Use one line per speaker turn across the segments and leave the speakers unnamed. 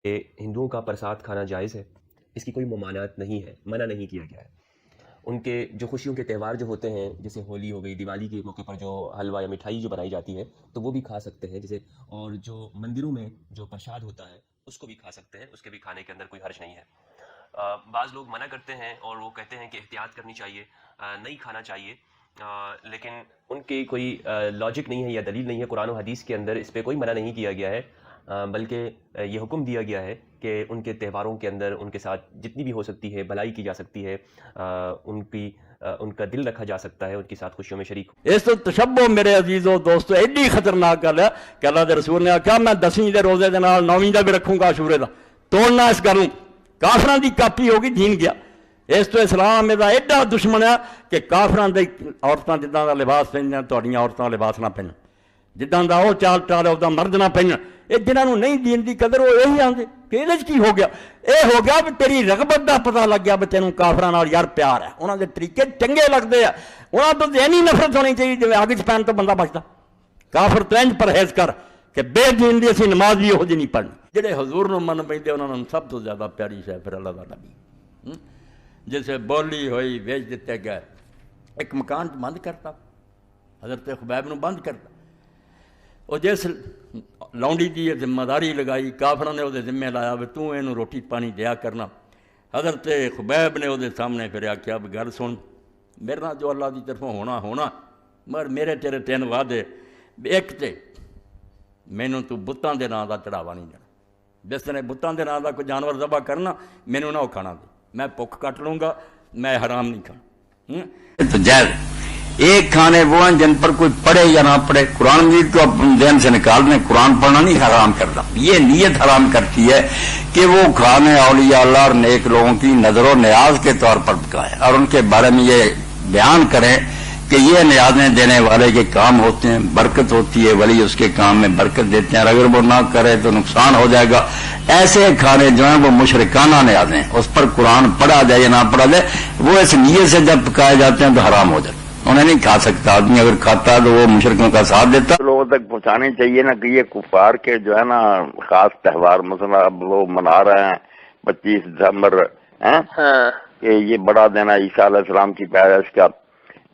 کہ ہندوؤں کا پرساد کھانا جائز ہے، اس کی کوئی ممانعت نہیں ہے، منع نہیں کیا گیا ہے۔ ان کے جو خوشیوں کے تہوار جو ہوتے ہیں، جیسے ہولی ہو گئی، دیوالی کے موقع پر جو حلوہ یا مٹھائی جو بنائی جاتی ہے تو وہ بھی کھا سکتے ہیں، جیسے اور جو مندروں میں جو پرساد ہوتا ہے اس کو بھی کھا سکتے ہیں، اس کے بھی کھانے کے اندر کوئی حرج نہیں ہے۔ بعض لوگ منع کرتے ہیں اور وہ کہتے ہیں کہ احتیاط کرنی چاہیے، نہیں کھانا چاہیے، لیکن ان کی کوئی لاجک نہیں ہے یا دلیل نہیں ہے، قرآن و حدیث کے اندر اس پہ کوئی منع نہیں کیا گیا ہے، بلکہ یہ حکم دیا گیا ہے کہ ان کے تہواروں کے اندر ان کے ساتھ جتنی بھی ہو سکتی ہے بھلائی کی جا سکتی ہے، ان کا دل رکھا جا سکتا ہے، ان کے ساتھ خوشیوں میں شریک۔
اس تو تشبہ میرے عزیزو دوستو ایڈی خطرناک گل ہے کہ اللہ دے رسول نے کہا میں 10ویں دے روزے دے نال 9ویں دا بھی رکھوں گا عاشورے دا، توڑنا اس گل نوں، کافراں دی کاپی ہوگی دین گیا۔ اس تو اسلام دا ایڈا دشمن ہے کہ کافراں دی عورتاں جداں دا لباس پہنن تہاڈیاں عورتاں لباس نہ پہنن، جداں دا وہ چال ٹال ہے ادا مرد نہ پہنن۔ یہ جنہاں نوں نہیں دین دی قدر وہ یہی آندے کہ یہ کی ہو گیا، یہ ہو گیا بھی تیری رغبت دا پتہ لگ گیا بھی تینوں کافراں نال یار پیار ہے، انہاں دے طریقے چنگے لگدے ہیں، انہاں تو ذہنی نفرت ہونی چاہیے جویں اگ چ پین تو بندہ بچدا۔ کافر تو انج پرہیز کر کہ بے دین دی اسی نماز بھی یہو جی نہیں پڑھنی۔ جڑے حضور نوں من پیندے انہاں نوں سب تو زیادہ پیاری شے پھر اللہ دا نبی، جیسے بولی ہوئی ویچ دیتے گئے، ایک مکان بند کرتا، حضرت خبیب نوں بند کرتا، اور جس لونڈی کی ذمہ داری لگائی کافروں نے وہ ذمہ لایا بھی تو اینوں روٹی پانی دیا کرنا۔ حضرت خبیب نے وہ سامنے پھر آخیا بھی گل سن، میرے نال جو اللہ کی طرفوں ہونا مگر میرے تیرے 3 وعدے، ایک تے مینوں تو بتاں دے نام دا چڑھاوا نہیں دینا، جس نے بتاں دے نام دا کوئی جانور ذبح کرنا مینوں نہ وہ کھانا دے، میں بھوک کٹ لوں گا، میں حرام نہیں کھانا۔ تو جائز ایک کھانے وہ ہیں جن پر کوئی پڑھے یا نہ پڑھے، قرآن مجید کو اپنے ذہن سے نکال دیں، قرآن پڑھنا نہیں حرام کرتا، یہ نیت حرام کرتی ہے کہ وہ کھانے اولیاء اللہ اور نیک لوگوں کی نظر و نیاز کے طور پر پکائے اور ان کے بارے میں یہ بیان کریں کہ یہ نیازیں دینے والے کے کام ہوتے ہیں، برکت ہوتی ہے، ولی اس کے کام میں برکت دیتے ہیں، اور اگر وہ نہ کرے تو نقصان ہو جائے گا۔ ایسے کھانے جو ہیں وہ مشرکانہ نیازیں، اس پر قرآن پڑھا جائے یا نہ پڑھا جائے، وہ اس نیت سے جب پکائے جاتے ہیں تو حرام ہو جاتے ہیں، انہیں نہیں کھا سکتا آدمی، اگر کھاتا ہے تو وہ مشرکوں کا ساتھ دیتا۔
لوگوں تک پہنچانی چاہیے نا کہ یہ کفار کے جو ہے نا خاص تہوار، مثلا اب وہ منا رہے ہیں 25 دسمبر کہ یہ بڑا دن ہے عیسیٰ علیہ السلام کی پیدائش کا۔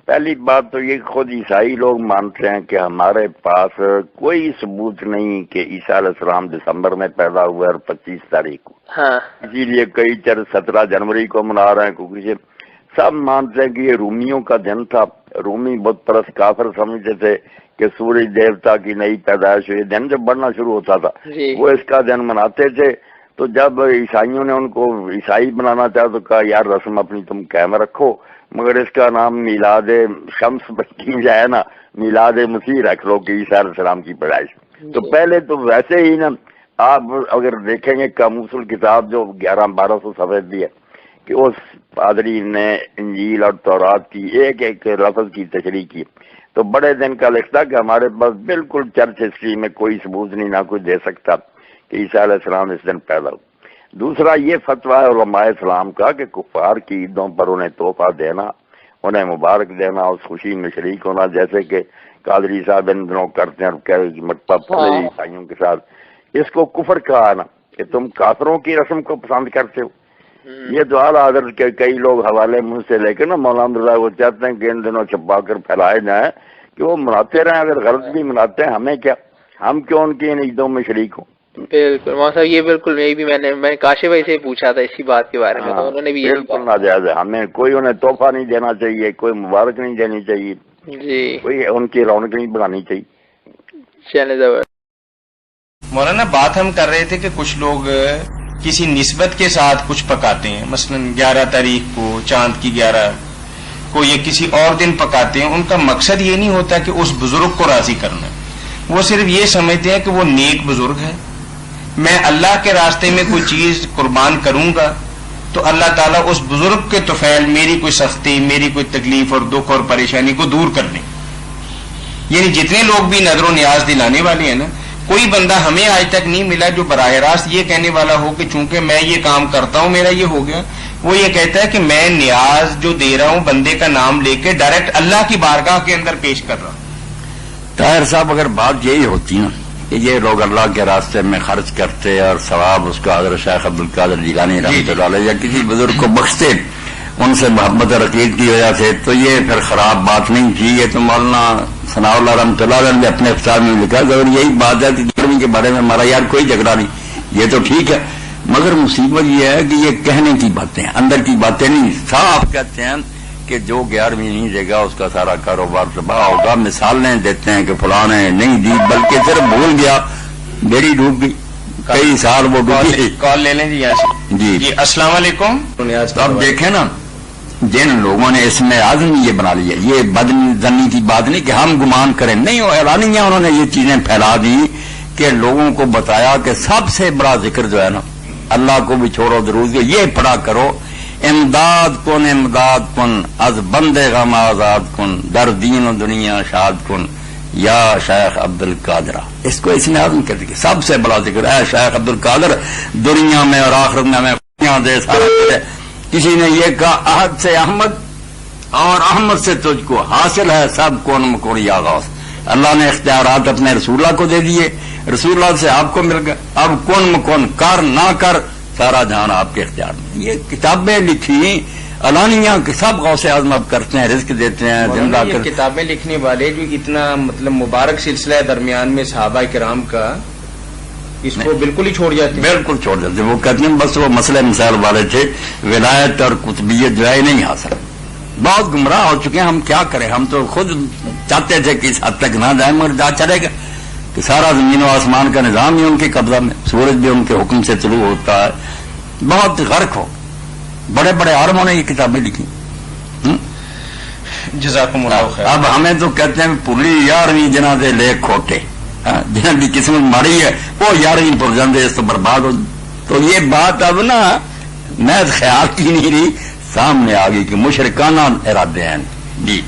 پہلی بات تو یہ خود عیسائی لوگ مانتے ہیں کہ ہمارے پاس کوئی ثبوت نہیں کہ عیسیٰ علیہ السلام دسمبر میں پیدا ہوئے اور 25 تاریخ کو، اسی لیے کئی 17 جنوری کو منا رہے ہیں، کیونکہ سب مانتے ہیں کہ یہ رومیوں کا دن تھا۔ رومی بت پرست کافر سمجھتے تھے کہ سورج دیوتا کی نئی پیدائش ہوئی، دن جب بڑھنا شروع ہوتا تھا وہ اس کا دن مناتے تھے۔ تو جب عیسائیوں نے ان کو عیسائی بنانا چاہا تو کہا یار رسم اپنی تم قائم رکھو، مگر اس کا نام میلاد شمس کی جائے نا، میلاد مسیح رکھ لو کہ عیسیٰ علیہ السلام کی پیدائش۔ تو پہلے تو ویسے ہی نا آپ اگر دیکھیں گے قاموس الکتاب جو 1100-1200 صفحے دی ہے کہ اس پادری نے انجیل اور تورات کی ایک ایک لفظ کی تشریح کی، تو بڑے دن کا لکھتا کہ ہمارے پاس بالکل چرچ ہسٹری میں کوئی ثبوت نہیں، نہ کوئی دے سکتا کہ عیسیٰ علیہ السلام اس دن پیدا ہو۔ دوسرا یہ فتویٰ ہے علماء اسلام کا کہ کفار کی عیدوں پر انہیں تحفہ دینا، انہیں مبارک دینا، اس خوشی میں شریک ہونا، جیسے کہ قادری صاحب ان دنوں کرتے ہیں مٹپا پڑے عیسائیوں کے ساتھ، اس کو کفر کہا ہے نا کہ تم کافروں کی رسم کو پسند کرتے ہو۔ یہ تو اعلیٰ حضرت کے کئی لوگ حوالے منہ سے لے کے نا مولانا رضا وہ چاہتے ہیں کہ ان دنوں چھپا کر پھیلائے جائیں کہ وہ مناتے رہیں، اگر غلط بھی مناتے ہیں ہمیں کیا، ہم کیوں ان کی ان عیدوں میں شریک ہوں۔
بالکل مولانا صاحب، یہ بالکل میں کاشف بھائی سے پوچھا تھا اسی بات کے بارے میں، تو انہوں نے بھی
بالکل ناجائز ہے، ہمیں کوئی انہیں تحفہ نہیں دینا چاہیے، کوئی مبارک نہیں دینی چاہیے
جی،
کوئی ان کی رونق نہیں بڑھانی چاہیے۔
چلے زبردست۔
مولانا بات ہم کر رہے تھے کہ کچھ لوگ کسی نسبت کے ساتھ کچھ پکاتے ہیں، مثلا 11 تاریخ کو، چاند کی 11 کو، یا کسی اور دن پکاتے ہیں، ان کا مقصد یہ نہیں ہوتا کہ اس بزرگ کو راضی کرنا، وہ صرف یہ سمجھتے ہیں کہ وہ نیک بزرگ ہے، میں اللہ کے راستے میں کوئی چیز قربان کروں گا تو اللہ تعالیٰ اس بزرگ کے طفیل میری کوئی سختی، میری کوئی تکلیف اور دکھ اور پریشانی کو دور کر لیں۔ یعنی جتنے لوگ بھی نظر و نیاز دلانے والے ہیں نا، کوئی بندہ ہمیں آج تک نہیں ملا جو براہ راست یہ کہنے والا ہو کہ چونکہ میں یہ کام کرتا ہوں میرا یہ ہو گیا۔ وہ یہ کہتا ہے کہ میں نیاز جو دے رہا ہوں بندے کا نام لے کے ڈائریکٹ اللہ کی بارگاہ کے اندر پیش کر رہا ہوں۔
طاہر صاحب اگر بات یہی ہوتی نا
کہ یہ لوگ اللہ کے راستے میں خرچ کرتے اور ثواب اس کا حضرت شیخ عبدالقادر جیلانی رحمۃ اللہ علیہ یا کسی بزرگ کو بخشتے ان سے محبت اور عقیدت کی وجہ سے، تو یہ پھر خراب بات نہیں تھی. یہ تو مولانا ثناء اللہ رحمۃ اللہ علیہ نے اپنے اختصار میں لکھا کہ اگر یہی بات ہے کہ گرمی کے بارے میں ہمارا یار کوئی جھگڑا نہیں، یہ تو ٹھیک ہے، مگر مصیبت یہ ہے کہ یہ کہنے کی باتیں اندر کی باتیں نہیں. صاف کہتے ہیں کہ جو 11ویں نہیں دے گا اس کا سارا کاروبار تباہ ہوگا. مثالیں دیتے ہیں کہ فلاں نے نہیں دی، بلکہ صرف بھول گیا، بیڑی ڈوب گئی، کئی سال وہ ڈوبی.
کال لے لیں جی یہاں سے.
جی
السلام علیکم.
تو اب دیکھیں نا، جن لوگوں نے اس میں آزم یہ بنا لیا، یہ بدنی کی بات نہیں کہ ہم گمان کریں، نہیں، اعلانیہ انہوں نے یہ چیزیں پھیلا دی کہ لوگوں کو بتایا کہ سب سے بڑا ذکر جو ہے نا، اللہ کو بھی چھوڑو ضرور یہ پڑھا کرو، امداد کن از بندے غم آزاد کن در دین و دنیا شاد کن یا شیخ عبد القادر. اس کو اس نے عزم کر دیا، سب سے بڑا ذکر ہے شیخ عبد القادر، دنیا میں اور آخرت میں ہمیں خوشیاں دے سارا دے. کسی نے یہ کہا احد سے احمد اور احمد سے تجھ کو حاصل ہے سب کون مکون یا غوث. اللہ نے اختیارات اپنے رسول اللہ کو دے دیے، رسول اللہ سے آپ کو مل گئے. اب کون مکون کر نہ کر سارا جہان آپ کے اختیار میں. یہ کتابیں لکھی علانیہ کہ سب غوث اعظم اب کرتے ہیں، رزق دیتے ہیں، زندہ
یہ کتابیں لکھنے والے جو اتنا مطلب مبارک سلسلہ ہے درمیان میں صحابہ کرام کا، اس کو بالکل ہی چھوڑ جاتے ہیں.
بالکل چھوڑ جاتے ہیں. وہ کہتے ہیں بس وہ مسئلہ مسائل والے تھے، ولایت اور قطبیت جو ہے نہیں حاصل. بہت گمراہ ہو چکے ہیں. ہم کیا کریں، ہم تو خود چاہتے تھے کہ اس حد تک نہ جائیں، مگر جا چلے گا کہ سارا زمین و آسمان کا نظام ہی ان کے قبضہ میں، سورج بھی ان کے حکم سے طلوع ہوتا ہے. بہت غرق ہو، بڑے بڑے عالموں نے یہ کتابیں لکھی.
جزاکم اللہ خیر.
اب ہمیں تو کہتے ہیں پوری 11ویں جنہ دے لے کھوٹے، جنہ کی قسمت ماڑی ہے وہ 11ویں پر جاندے اس تو برباد ہو. تو یہ بات اب نا میں خیال کی نہیں رہی، سامنے آ گئی کہ مشرکانہ ارادے ہیں. جی